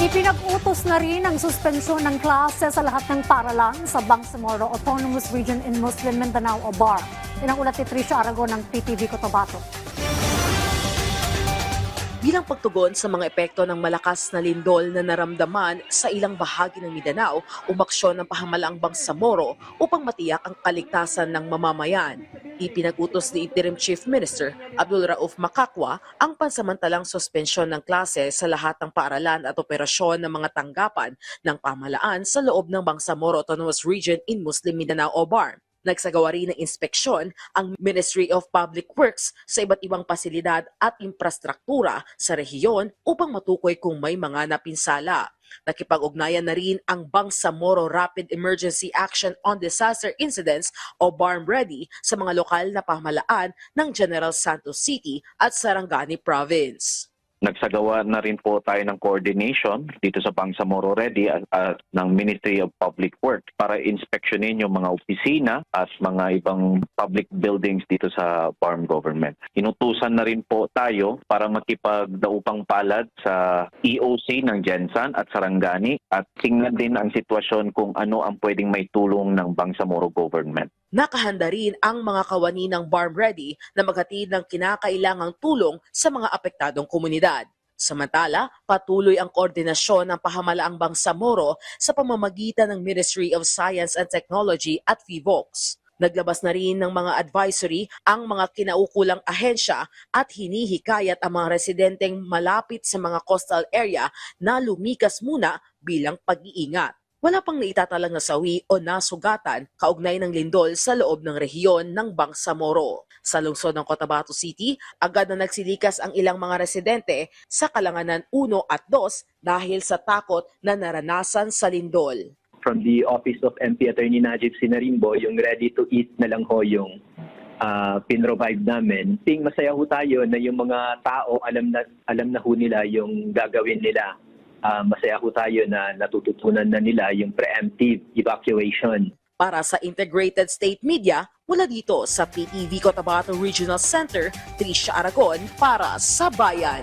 Ipinag-utos na rin ang suspensyon ng klase sa lahat ng paaralan sa Bangsamoro Autonomous Region in Muslim Mindanao o BAR. Yan ang ulat ni Tricia Aragon ng PTV Cotabato. Bilang pagtugon sa mga epekto ng malakas na lindol na naramdaman sa ilang bahagi ng Mindanao, umaksyon ng pahamalang Bangsamoro upang matiyak ang kaligtasan ng mamamayan. Ipinag-utos ni Interim Chief Minister Abdul Rauf Makakwa ang pansamantalang suspensyon ng klase sa lahat ng paaralan at operasyon ng mga tanggapan ng pamahalaan sa loob ng Bangsamoro Autonomous Region in Muslim Mindanao o BAR. Nagsagawa rin ng inspeksyon ang Ministry of Public Works sa iba't ibang pasilidad at infrastruktura sa rehiyon upang matukoy kung may mga napinsala. Nakipag-ugnayan na rin ang Bangsamoro Rapid Emergency Action on Disaster Incidents o BARM Ready sa mga lokal na pamahalaan ng General Santos City at Sarangani Province. Nagsagawa na rin po tayo ng coordination dito sa Bangsamoro Ready at ng Ministry of Public Works para inspeksyonin yung mga opisina at mga ibang public buildings dito sa farm government. Inutusan na rin po tayo para makipagdaupang palad sa EOC ng Gensan at Sarangani at tingnan din ang sitwasyon kung ano ang pwedeng may tulong ng Bangsamoro government. Nakahanda rin ang mga kawani ng BARM Ready na maghatid ng kinakailangang tulong sa mga apektadong komunidad. Samantala, patuloy ang koordinasyon ng pahamalaang Bangsamoro sa pamamagitan ng Ministry of Science and Technology at PHIVOLCS. Naglabas na rin ng mga advisory ang mga kinaukulang ahensya at hinihikayat ang mga residenteng malapit sa mga coastal area na lumikas muna bilang pag-iingat. Wala pang naitatalang nasawi o nasugatan kaugnay ng lindol sa loob ng rehiyon ng Bangsamoro. Sa lungsod ng Cotabato City, agad na nagsilikas ang ilang mga residente sa Kalanganan 1 at 2 dahil sa takot na naranasan sa lindol. From the Office of MP Attorney Najib Sinarimbo, yung ready to eat na lang ho yung pinrovide namin. Masaya ho tayo na yung mga tao alam na ho nila yung gagawin nila. Masaya ho tayo na natututunan na nila yung preemptive evacuation. Para sa Integrated State Media, mula dito sa PTV Cotabato Regional Center, Tricia Aragon para sa Bayan.